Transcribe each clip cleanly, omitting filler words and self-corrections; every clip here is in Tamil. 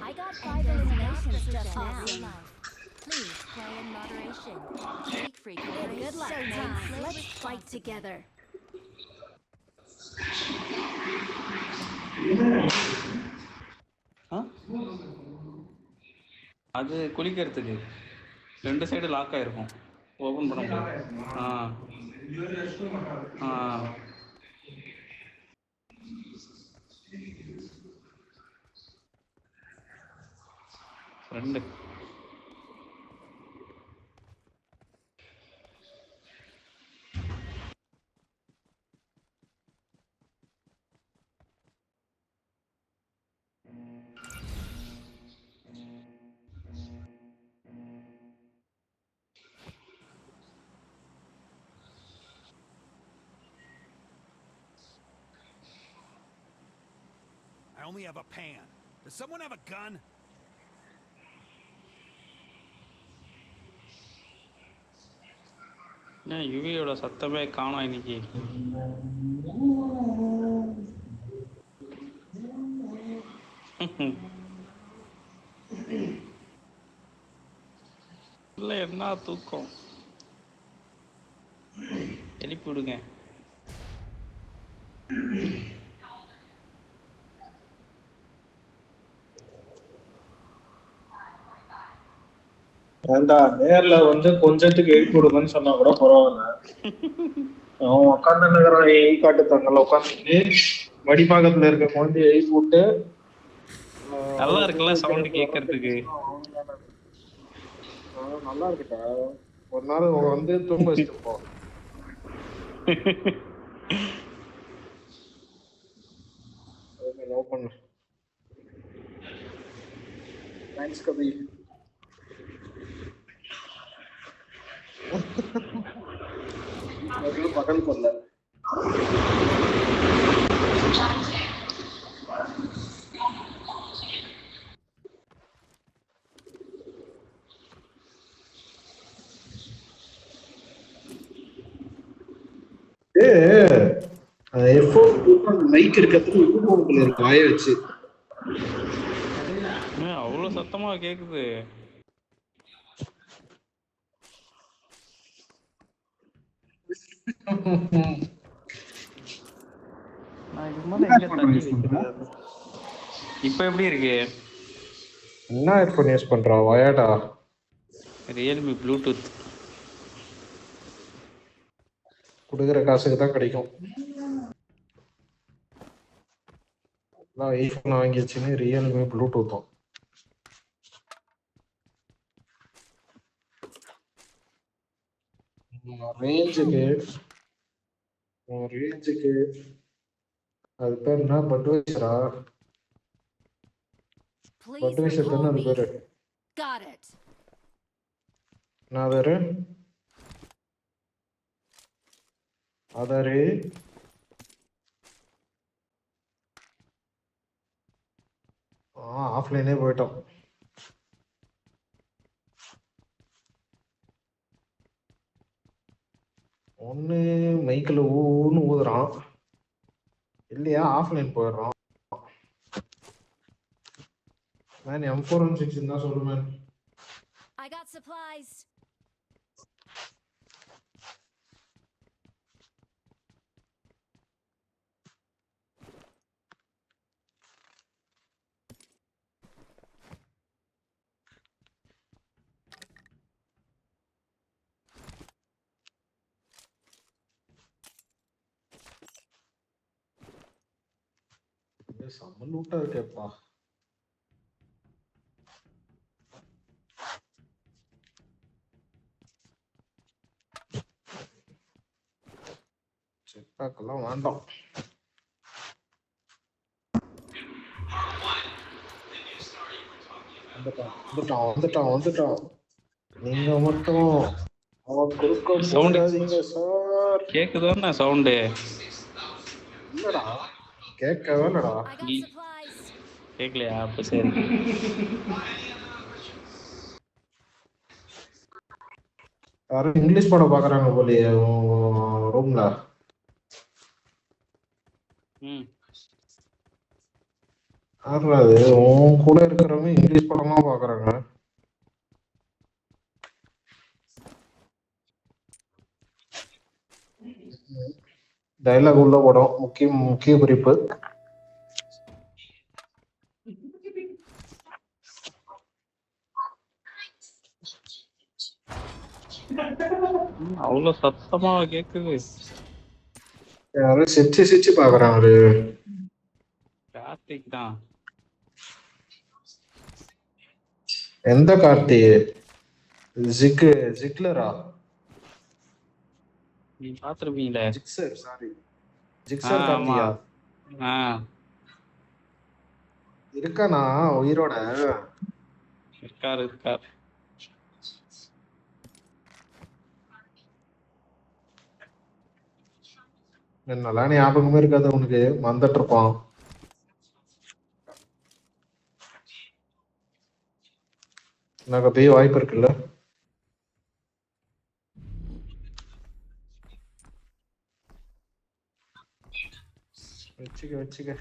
I got 5 eliminations just now. Please play in moderation. Geek Freak away. Good luck, mates. Let's fight together. அது குளிக்கிறதுக்கு 2 சைடு லாக் ஆயிருக்கும், ஓபன் பண்ண முடியாது. ரெண்டு I only have a pan. Does someone have a gun? யுவியோட சத்தமே காணோம் இன்னைக்கு. இல்லை, என்ன தூக்கம், எழுப்பி விடுங்க. ஏண்டா நேர்ல வந்து கொஞ்சத்துக்கு எழுப்பி விடுங்கன்னு சொன்னா கூட பரவாயில்ல. அவன் உட்காந்துருக்கிறான், எழுதி காட்டுத்தாங்கல்ல, உட்காந்துட்டு வடிபாகத்துல இருக்க குழந்தைய எழுப்பி விட்டு நல்லா இருக்குல்ல சவுண்ட் கேட்கறதுக்கு. நல்லா இருக்குடா. ஒரு நாள் வந்து தூங்க வச்சுட்டு போ. லவ் பண்ணு. தேங்க்ஸ் கபி. பகல் பண்ணல. மைக் இருக்கிறதுக்கு இருக்கு வாய வச்சு. அவ்வளவு சத்தமா கேக்குது. இப்ப எப்படி இருக்கு? என்ன ஹெட்போன் யூஸ் பண்றா வயர்டா? Realme Bluetooth. குடுக்குற காசுக்கு தான் கிடைக்கும். ஐபோன் வாங்கிச்சுன்னு ரியல்மி ப்ளூடூத் ரேஞ்சுக்கு அது பேர் என்ன? பட்வைசரா? பட்வைசர் தானே அது பேரு. என்ன பேரு? ஆதாரு ஆஃப்லைனே போயிட்டோம். ஒன்று மைக்கில் ஊன்னு ஊதுறான், இல்லையா ஆஃப்லைன் போயிடுறான். மேன் M416 தான் சொல்லு மேன். I got supplies. செம்ம லூட்டா இருக்கேப்பா. செட்டாக்கெல்லாம் வேண்டாம். வந்துட்டான். நீங்க மட்டும் அவன் கொடுக்க போகாதீங்க சார். கேக்குதா சவுண்டு? இல்லடா, கேட்கவே இல்லடா. கேட்கலையா? அப்ப சரி. யாரும் இங்கிலீஷ் படம் பாக்குறாங்க போலயே ரூம்ல. அது உன் கூட இருக்கிறவங்க சீரிஸ் படமா பாக்குறாங்க. டைலாக் உள்ள படம், முக்கிய முக்கிய குறிப்பு. அவ்வளவு சத்தமா கேக்குது. யாரும் சிரிச்சு சிரிச்சு பாக்குறான் அவரு. கார்த்திக் தான். எந்த கார்த்தி? ஜிக்லரா? நீ பாத்துருப்பீங்களே. ஜிக்ஸர், சாரி. ஜிக்ஸர் கார்த்தியா? இருக்கானா உயிரோட? இருக்காரு. என்னெல்லாம் ஞாபகமே இருக்காது உனக்கு, மறந்துட்டு இருப்பான். எனக்கு அப்படியே வாய்ப்பு இருக்குல்ல. வச்சுக்க.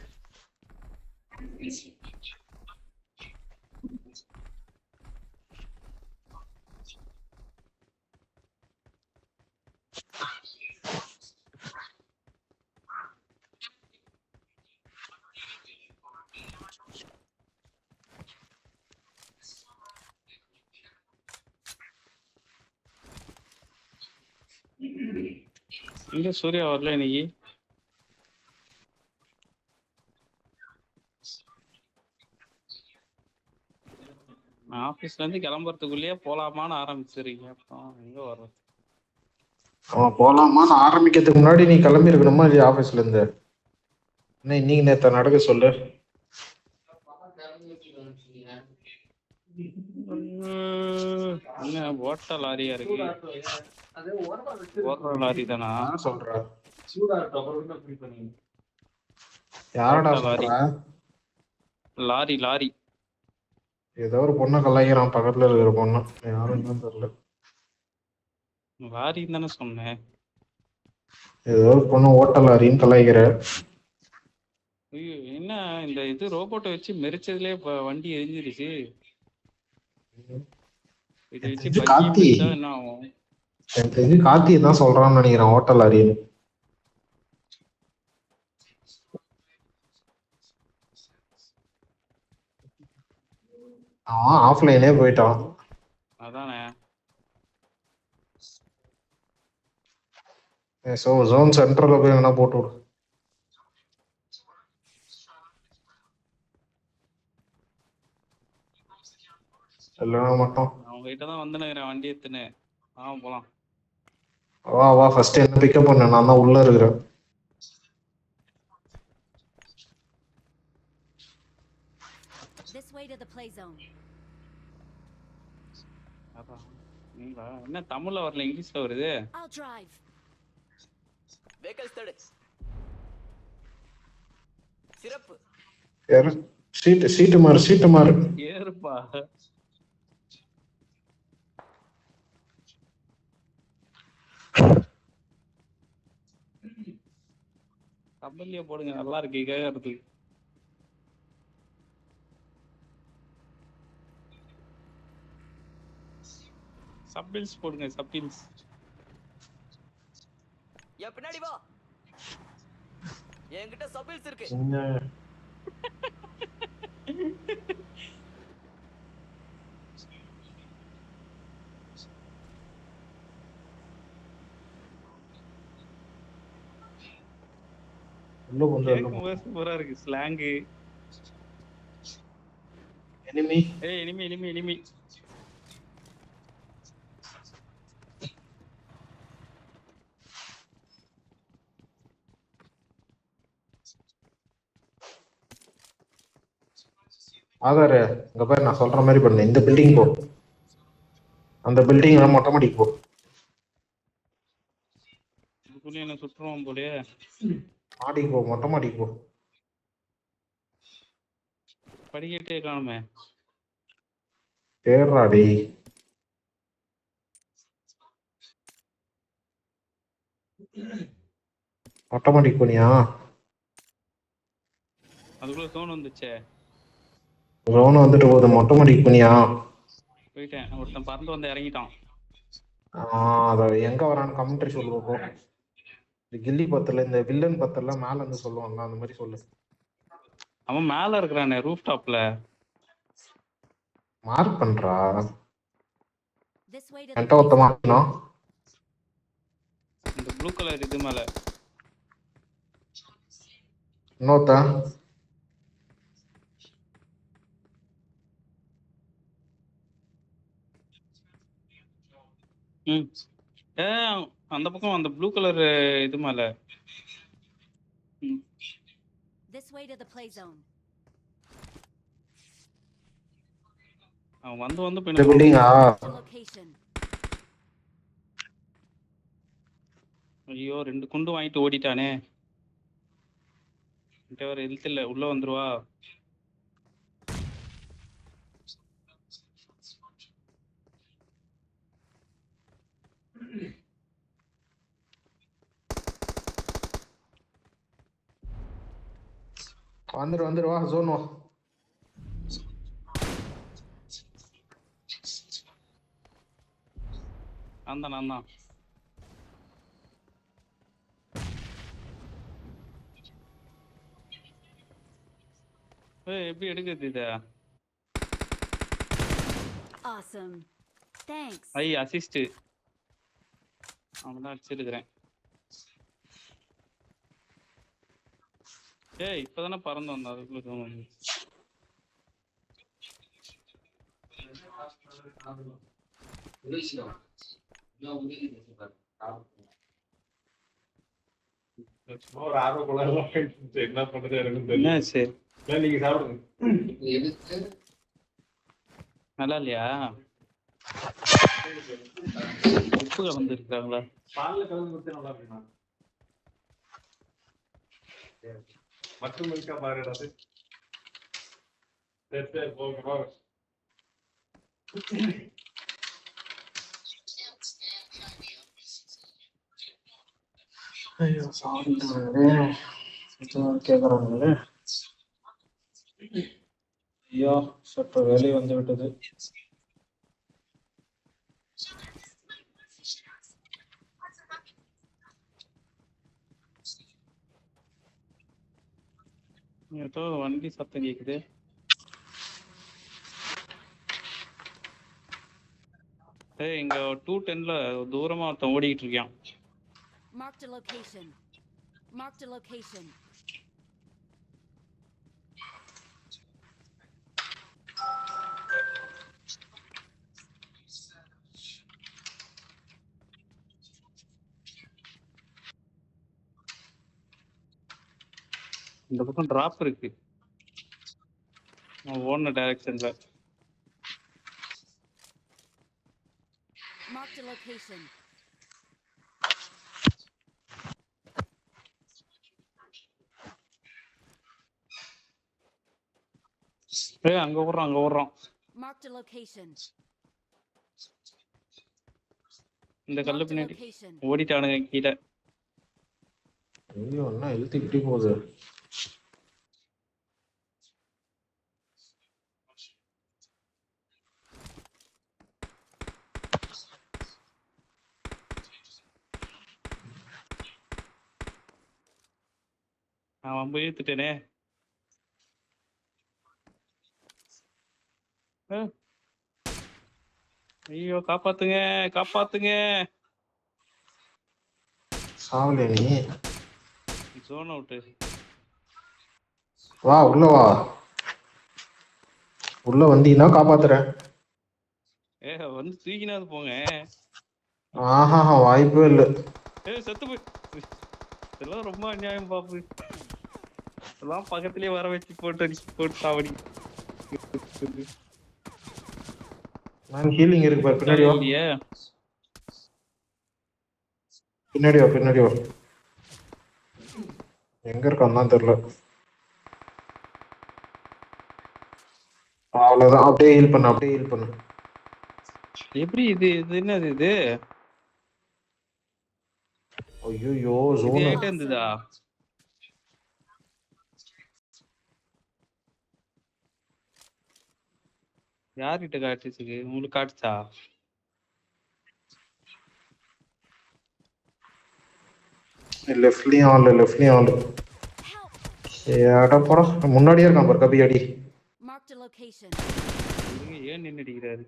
இங்க சூர்யா வரல இன்னைக்கு. ஆபீஸ்ல இருந்து கிளம்புறதுக்குள்ளேயே போலாமான்னு ஆரம்பிச்சிருக்கீங்க. அப்புறம் எங்க வர்றது? அவன் போலாமான்னு ஆரம்பிக்கிறதுக்கு முன்னாடி நீ கிளம்பி இருக்கணுமா இல்லையா ஆபீஸ்ல இருந்து? என்ன இன்னைக்கு நேத்த நடக்க சொல்லு. என்ன ஓட்ட லாரியா இருக்கு? ஓடுற லாரி தானா சொல்ற? யாரடா சொல்ற? லாரி ஏதோ ஒரு பொண்ணை கலாய்க்கிறான் பக்கத்துல இருக்கிற பொண்ணு, யாருன்னு தெரியல. லாரின்னு தானே சொன்னேன். ஏதோ ஒரு பொண்ணு ஓட்ட லாரின்னு கலாய்க்கிற. ஐயோ, என்ன இந்த இது ரோபோட்டை வச்சு மெரிச்சதுலயே வண்டி எரிஞ்சிருச்சு. இது வச்சு கார்த்தி என்ன ஆகும்? எனக்கு தெரிஞ்சு கார்த்தி தான் சொல்றான்னு நினைக்கிறேன், ஓட்ட லாரின்னு. அவன் ஆஃப்லைனே போயிட்டான். அதானே. ஜோன் சென்டர்ல போய் வேணா போட்டு விடு. இல்லைன்னா மட்டும் அவங்க கிட்ட தான் வந்து நினைக்கிறேன் வண்டி எடுத்துன்னு. போலாம். வா ஃபர்ஸ்ட் என்ன பிக்கப் பண்ண, நான் தான் உள்ள இருக்கிறேன். This way to the play zone. என்ன தமிழ்ல வரல, இங்கிலீஷ்ல வருது. I'll drive. Vehicle study. சிறப்பு. யாரு? சீட்டு மாறு. ஏறுப்பா. கம்பெனியே போடுங்க, நல்லா இருக்கு கேட்கறதுக்கு. சப்பில்ஸ் போடுங்க, சப்பில்ஸ். பின்னாடி வா, என்கிட்ட சப்பில்ஸ் இருக்கு. சூப்பரா இருக்கு ஸ்லாங்கு. எனிமி. எனிமி. ஆதாரு, இங்க பாரு, நான் சொல்ற மாதிரி பண்ணு. இந்த பில்டிங் போ, அந்த பில்டிங் மொட்டை மாடிக்கு போ. என்ன சுற்றுவோம் போலயே. மாடிக்கு போ, மொட்டை மாடிக்கு போ. படிக்கட்டே காணுமே. தேடுறாடி. மொட்டை மாடிக்கு போனியா? அதுக்குள்ள சோன் வந்துச்சே. ஜோன் வந்துட்டு போகுது, மொட்டை மாடிக்கு போனியா? போயிட்டேன். ஒருத்தன் பறந்து வந்து இறங்கிட்டான். அத எங்க வரான்னு கமெண்ட்ரி சொல்லு போ. இந்த கில்லி பத்துல இந்த வில்லன் பத்தெல்லாம் மேல இருந்து சொல்லுவாங்க, அந்த மாதிரி சொல்லு. அவன் மேல இருக்கிறானே ரூஃப் டாப்ல. மார்க் பண்றா This way to the என்கிட்ட play ஒருத்த zone. மாட்டணும். இந்த ப்ளூ கலர் இது மேல. இன்னொருத்த ம். ஏ அந்த பக்கம் அந்த ப்ளூ கலர் இது மேல. ம். This way to the play zone. அவன் வந்து வந்து இந்த பின்ன பில்டிங்கா? Marked a location. ஐயோ 2 குண்டு வாங்கிட்டு ஓடிட்டானே. என்கிட்ட ஒரு ஹெல்த் இல்ல, உள்ள வந்துருவா. வந்துரு வா, ஜோன் வா. நான் தான். எப்படி எடுக்குது இத? Awesome. Thanks. ஐ அசிஸ்ட். அவன் தான் அடிச்சிருக்கிறேன். ஏய் இப்பதானே பறந்து வந்தான், அதுக்குள்ள தோணும். ஒரு ஆர்வம் என்ன பண்றது எனக்கு தெரியல. என்னாச்சு? நீங்க சாப்பிடுங்க. நல்லா இல்லையா? உப்பு கலந்து இருக்காங்களா? பால்ல கலந்து கொடுத்தா நல்லா இருக்குமா? மற்றும் இருக்கா பாருடா. சரி போங்க. ஐயோ சாப்பிட்டாங்களே, கேக்குறாங்களே. ஐயோ சற்று வேலை வந்து விட்டது. ஏதோ வண்டி சத்தம் கேக்குது. ஏய் இங்க 210ல தூரமா ஒருத்தன் ஓடிக்கிட்டு இருக்கான். Marked a location. Marked a location. இந்த பக்கம் டிராப் இருக்கு, ஓடுன டைரக்ஷன்ல. Marked a location. ஏய் அங்க ஓடுறான். Marked a location. இந்த கல்லு Marked a பின்னாடி location. ஓடிட்டானுங்க கீழே. ஐயோ என்ன எழுத்து இப்படி போகுது. நான் போய் ஏத்துட்டேனே. ஐயோ காப்பாத்துங்க. சாவலே நீ. ஜோன் அவுட்டு. வா உள்ள வா. உள்ள வந்தீங்கன்னா காப்பாத்துறேன். வந்து தூக்கினாது போங்க. ஆஹா வாய்ப்பே இல்லை. செத்து போய். இதெல்லாம் ரொம்ப அநியாயம் பாப்பு. இதெல்லாம் பக்கத்திலேயே வர வச்சு போட்டு சாவடி. நான் ஹீலிங் இருக்கு பாரு, பின்னாடி வா. இல்லையே. பின்னாடி வா. எங்க இருக்கான்னு தான் தெரியல. அவ்வளவுதான், அப்படியே ஹீல் பண்ணு. எப்படி இது என்னது இது? ஐயோ இது ஜோன் என்கிட்ட இருந்ததா? யார்கிட்ட காட்டுச்சுக்கு உங்களுக்கு காட்டுச்சா? லெஃப்ட்லயும் ஆளு ஏடா போடா முன்னாடியே இருக்கான் பாரு கபி அடி. Marked a location. ஏன் நின்று அடிக்கிறாரு?